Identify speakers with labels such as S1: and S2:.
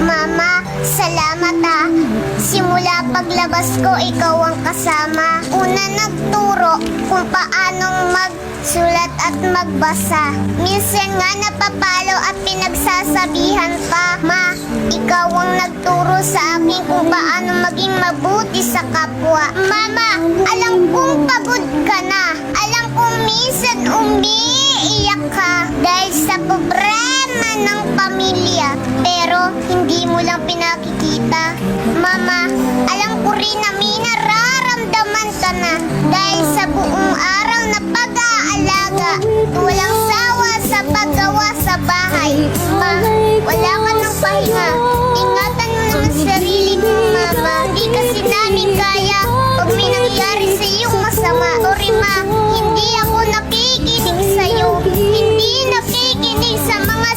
S1: Mama, salamat ah. Simula paglabas ko, ikaw ang kasama. Una nagturo kung paanong magsulat at magbasa. Minsan nga napapalo at pinagsasabihan pa. Ma, ikaw ang nagturo sa akin kung paano maging mabuti sa kapwa. Mama, alam kong pagod ka na. Alam kong minsan umiiyak ka dahil sa problema ng pamilya. Pero hindi mo lang pinakikita. Mama, alam ko rin na may nararamdaman ka na dahil sa buong araw na pag-aalaga. Walang sawa sa paggawa sa bahay. Ma, wala ka ng pahinga. Ingatan mo naman sarili mo, Mama. Hindi kasi namin kaya pag may nangyari sa iyong masama. Sorry, Ma, hindi ako nakikinig sa'yo. Hindi nakikinig sa mga